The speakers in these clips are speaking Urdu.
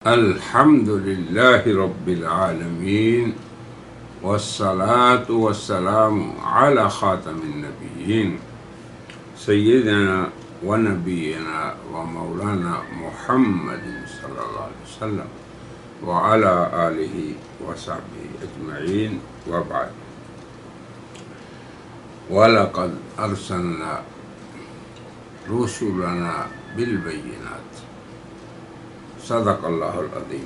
الحمد للہ رب العالمین والصلاة والسلام علی خاتم النبیین سیدنا و نبینا و مولانا محمد صلی اللہ علیہ وسلم وعلی آلہ وصحبہ اجمعین وبعد وَلَقَدْ أَرْسَلْنَا رُسُلَنَا بِالْبَيِّنَاتِ صدق اللہ العظیم۔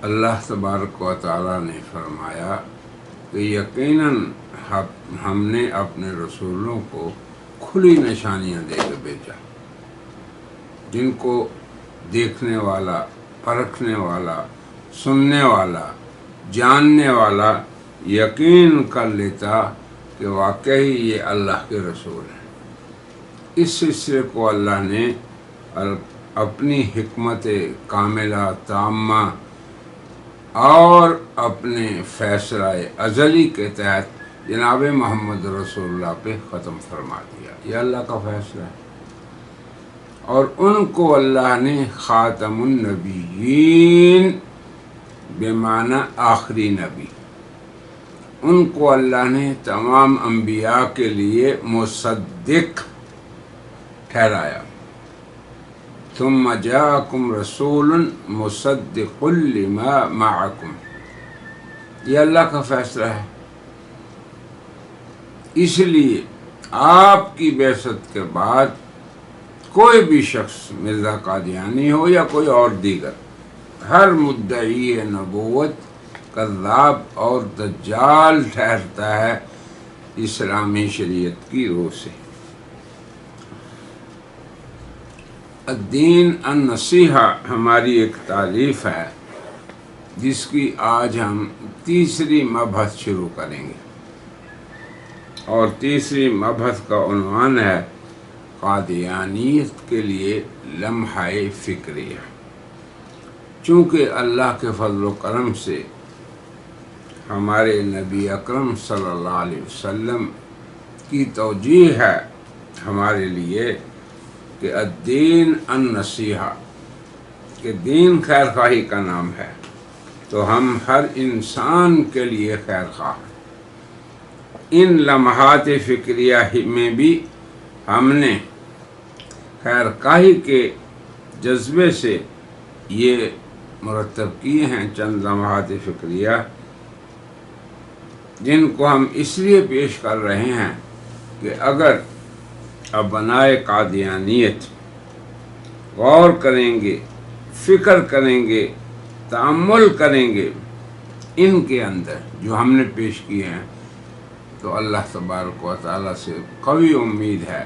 اللہ تبارک و تعالیٰ نے فرمایا کہ یقیناً ہم نے اپنے رسولوں کو کھلی نشانیاں دے کے بھیجا، جن کو دیکھنے والا، پرکھنے والا، سننے والا، جاننے والا یقین کر لیتا کہ واقعی یہ اللہ کے رسول ہیں۔ اس سلسلے کو اللہ نے اپنی حکمت کاملہ تامہ اور اپنے فیصلہ ازلی کے تحت جناب محمد رسول اللہ پہ ختم فرما دیا۔ یہ اللہ کا فیصلہ ہے، اور ان کو اللہ نے خاتم النبیین بمعنی آخری نبی، ان کو اللہ نے تمام انبیاء کے لیے مصدق ٹھہرایا۔ ثم جاءکم رسول مصدق لما معکم، یہ اللہ کا فیصلہ ہے۔ اس لیے آپ کی بعثت کے بعد کوئی بھی شخص، مرزا قادیانی ہو یا کوئی اور دیگر، ہر مدعی نبوت کذاب اور دجال ٹھہرتا ہے اسلامی شریعت کی روح سے۔ الدین النصیحہ ہماری ایک تالیف ہے، جس کی آج ہم تیسری مبحث شروع کریں گے، اور تیسری مبحث کا عنوان ہے قادیانیت کے لیے لمحہ فکریہ۔ چونکہ اللہ کے فضل و کرم سے ہمارے نبی اکرم صلی اللہ علیہ وسلم کی توجیہ ہے ہمارے لیے کہ الدین النصیحہ، کہ دین خیر خواہی کا نام ہے، تو ہم ہر انسان کے لیے خیر خواہ ہیں۔ ان لمحات فکریہ میں بھی ہم نے خیر خواہی کے جذبے سے یہ مرتب کیے ہیں چند لمحات فکریہ، جن کو ہم اس لیے پیش کر رہے ہیں کہ اگر ابنائے قادیانیت غور کریں گے، فکر کریں گے، تأمل کریں گے ان کے اندر جو ہم نے پیش کیے ہیں، تو اللہ تبارک و تعالیٰ سے قوی امید ہے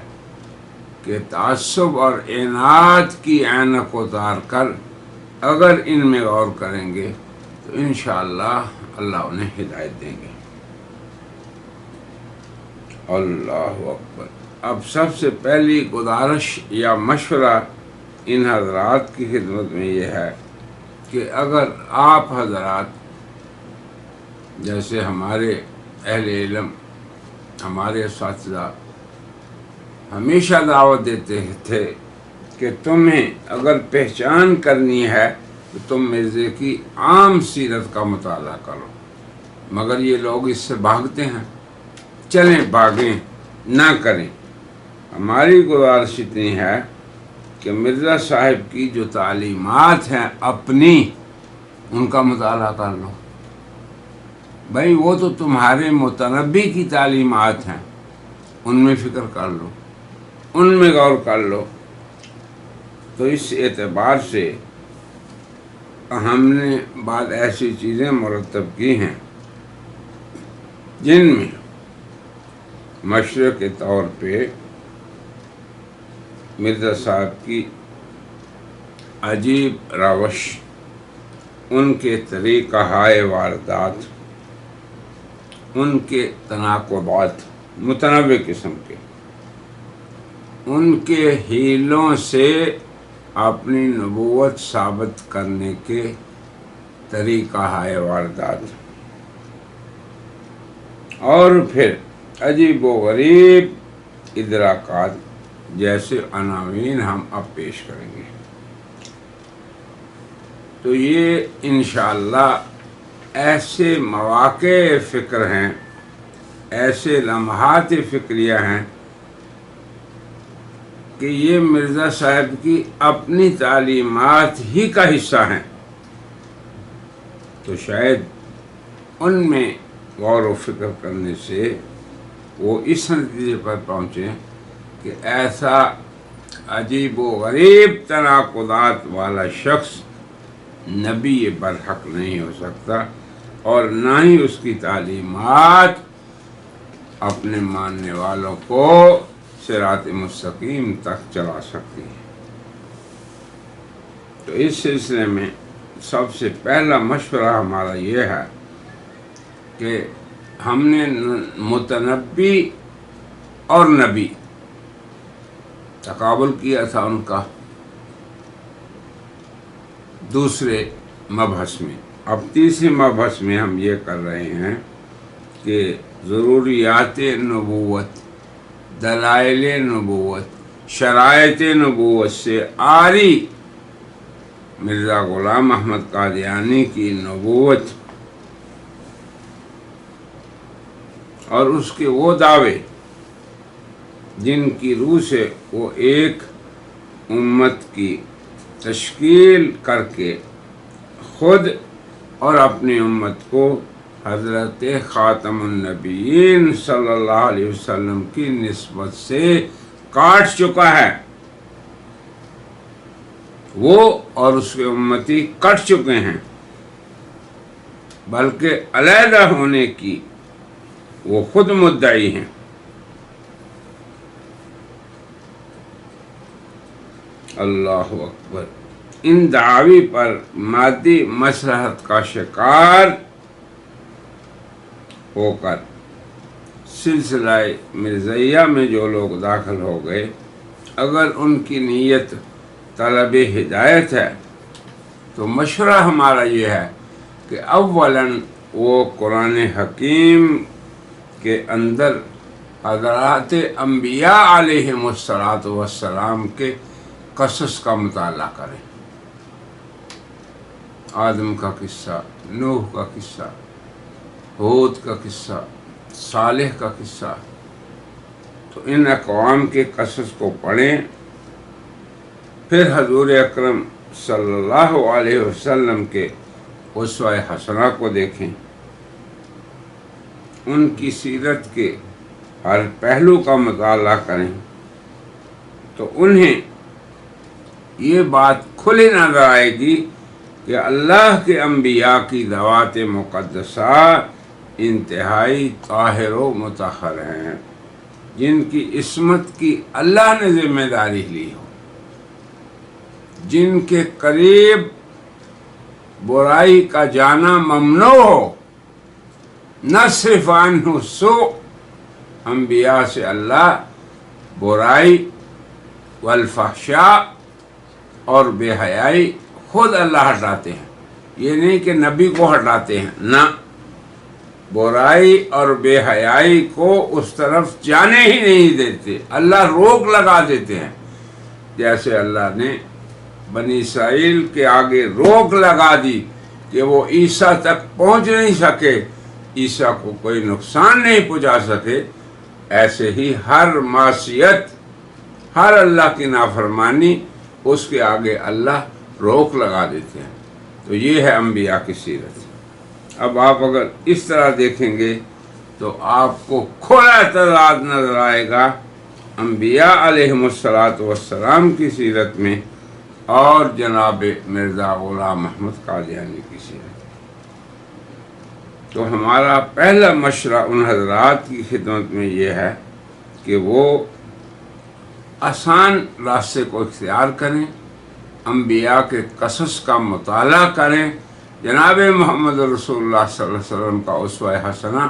کہ تعصب اور عناد کی عینک اتار کر اگر ان میں غور کریں گے تو انشاءاللہ اللہ انہیں ہدایت دیں گے۔ اللہ اکبر۔ اب سب سے پہلی گزارش یا مشورہ ان حضرات کی خدمت میں یہ ہے کہ اگر آپ حضرات جیسے ہمارے اہل علم، ہمارے اساتذہ ہمیشہ دعوت دیتے تھے کہ تمہیں اگر پہچان کرنی ہے تو تم مرزے کی عام سیرت کا مطالعہ کرو، مگر یہ لوگ اس سے بھاگتے ہیں۔ چلیں بھاگیں، نہ کریں۔ ہماری گزارش اتنی ہے کہ مرزا صاحب کی جو تعلیمات ہیں اپنی، ان کا مطالعہ کر لو۔ بھائی وہ تو تمہارے متنبی کی تعلیمات ہیں، ان میں فکر کر لو، ان میں غور کر لو۔ تو اس اعتبار سے ہم نے بعض ایسی چیزیں مرتب کی ہیں جن میں مشورے کے طور پہ مرزا صاحب کی عجیب روش، ان کے طریقہ ہائے واردات، ان کے تناقضات متنوع قسم کے، ان کے حیلوں سے اپنی نبوت ثابت کرنے کے طریقہ ہائے واردات، اور پھر عجیب و غریب ادراکات جیسے عناوین ہم اب پیش کریں گے۔ تو یہ انشاءاللہ ایسے مواقع فکر ہیں، ایسے لمحات فکریہ ہیں کہ یہ مرزا صاحب کی اپنی تعلیمات ہی کا حصہ ہیں، تو شاید ان میں غور و فکر کرنے سے وہ اس نتیجے پر پہنچے کہ ایسا عجیب و غریب تناقضات والا شخص نبی برحق نہیں ہو سکتا، اور نہ ہی اس کی تعلیمات اپنے ماننے والوں کو صراط مستقیم تک چلا سکتی ہے۔ تو اس سلسلے میں سب سے پہلا مشورہ ہمارا یہ ہے کہ ہم نے متنبی اور نبی تقابل کیا تھا ان کا دوسرے مبحث میں، اب تیسرے مبحث میں ہم یہ کر رہے ہیں کہ ضروریات نبوت، دلائل نبوت، شرائط نبوت سے عاری مرزا غلام احمد قادیانی کی نبوت اور اس کے وہ دعوے جن کی روح سے وہ ایک امت کی تشکیل کر کے خود اور اپنی امت کو حضرت خاتم النبیین صلی اللہ علیہ وسلم کی نسبت سے کاٹ چکا ہے، وہ اور اس کے امتی کٹ چکے ہیں، بلکہ علیحدہ ہونے کی وہ خود مدعی ہیں۔ اللہ اکبر۔ ان دعاوی پر مادی مصلحت کا شکار ہو کر سلسلہ مرزیہ میں جو لوگ داخل ہو گئے، اگر ان کی نیت طلب ہدایت ہے تو مشورہ ہمارا یہ ہے کہ اولاً وہ قرآن حکیم کے اندر حضرات انبیاء علیہم السلام کے قصص کا مطالعہ کریں، آدم کا قصہ، نوح کا قصہ، ہود کا قصہ، صالح کا قصہ، تو ان اقوام کے قصص کو پڑھیں، پھر حضور اکرم صلی اللہ علیہ وسلم کے اسوہ حسنہ کو دیکھیں، ان کی سیرت کے ہر پہلو کا مطالعہ کریں، تو انہیں یہ بات کھلی نظر آئے گی کہ اللہ کے انبیاء کی ذوات مقدسہ انتہائی طاہر و مطہر ہیں، جن کی عصمت کی اللہ نے ذمہ داری لی ہو، جن کے قریب برائی کا جانا ممنوع ہو، نہ صرف عنہ سوء، انبیاء سے اللہ برائی والفحشاء اور بے حیائی خود اللہ ہٹاتے ہیں، یہ نہیں کہ نبی کو ہٹاتے ہیں، نہ، برائی اور بے حیائی کو اس طرف جانے ہی نہیں دیتے، اللہ روک لگا دیتے ہیں، جیسے اللہ نے بنی اسرائیل کے آگے روک لگا دی کہ وہ عیسیٰ تک پہنچ نہیں سکے، عیسیٰ کو کوئی نقصان نہیں پہنچا سکے، ایسے ہی ہر معصیت، ہر اللہ کی نافرمانی، اس کے آگے اللہ روک لگا دیتے ہیں۔ تو یہ ہے انبیاء کی سیرت۔ اب آپ اگر اس طرح دیکھیں گے تو آپ کو کھلا اعتراض نظر آئے گا انبیاء علیہم السلام کی سیرت میں اور جناب مرزا غلام احمد قادیانی کی سیرت۔ تو ہمارا پہلا مشورہ ان حضرات کی خدمت میں یہ ہے کہ وہ آسان راستے کو اختیار کریں، انبیاء کے قصص کا مطالعہ کریں، جناب محمد رسول اللہ صلی اللہ علیہ وسلم کا اسوہ حسنہ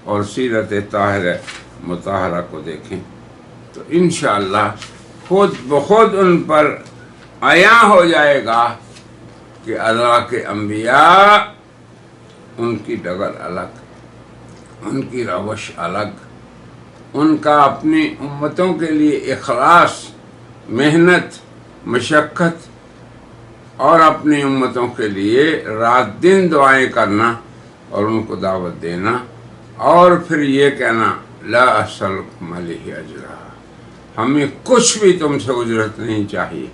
اور سیرت طاہرہ مطہرہ کو دیکھیں، تو انشاءاللہ خود بخود ان پر عیاں ہو جائے گا کہ اللہ کے انبیاء، ان کی ڈگر الگ، ان کی روش الگ، ان کا اپنی امتوں کے لیے اخلاص، محنت، مشقت اور اپنی امتوں کے لیے رات دن دعائیں کرنا اور ان کو دعوت دینا، اور پھر یہ کہنا لا اسألکم علیہ اجرا، ہمیں کچھ بھی تم سے اجرت نہیں چاہیے۔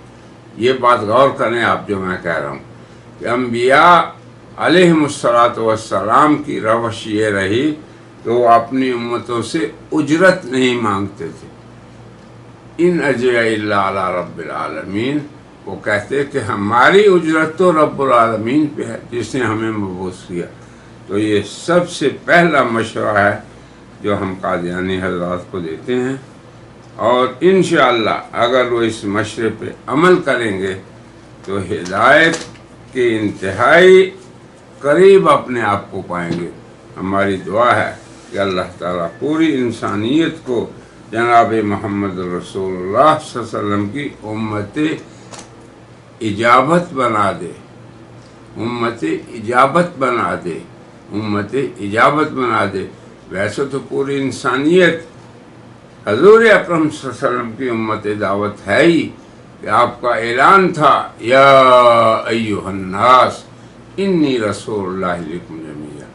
یہ بات غور کریں آپ جو میں کہہ رہا ہوں کہ انبیاء علیہم الصلاۃ والسلام کی روش یہ رہی کہ وہ اپنی امتوں سے اجرت نہیں مانگتے تھے۔ ان اجریہ الا علی رب العالمین، وہ کہتے کہ ہماری اجرت تو رب العالمین پہ ہے جس نے ہمیں مبعوث کیا۔ تو یہ سب سے پہلا مشورہ ہے جو ہم قادیانی حضرات کو دیتے ہیں، اور انشاءاللہ اگر وہ اس مشورے پہ عمل کریں گے تو ہدایت کے انتہائی قریب اپنے آپ کو پائیں گے۔ ہماری دعا ہے کہ اللہ تعالیٰ پوری انسانیت کو جناب محمد رسول اللہ صلی اللہ علیہ وسلم کی امت اجابت بنا دے، امت اجابت بنا دے، امت اجابت بنا دے۔ ویسے تو پوری انسانیت حضور اکرم صلی اللہ علیہ وسلم کی امت دعوت ہے ہی، کہ آپ کا اعلان تھا یا ایھا الناس انی رسول اللہ علیکم جمیعا،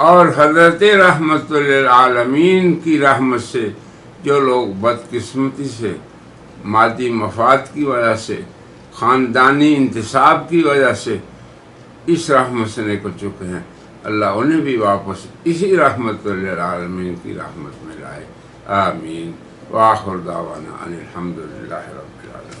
اور حضرت رحمت للعالمین کی رحمت سے جو لوگ بدقسمتی سے، مادی مفاد کی وجہ سے، خاندانی انتصاب کی وجہ سے اس رحمت سے نکل چکے ہیں، اللہ انہیں بھی واپس اسی رحمت للعالمین کی رحمت میں لائے۔ آمین۔ وآخر دعوانا ان الحمد للہ رب العالمین۔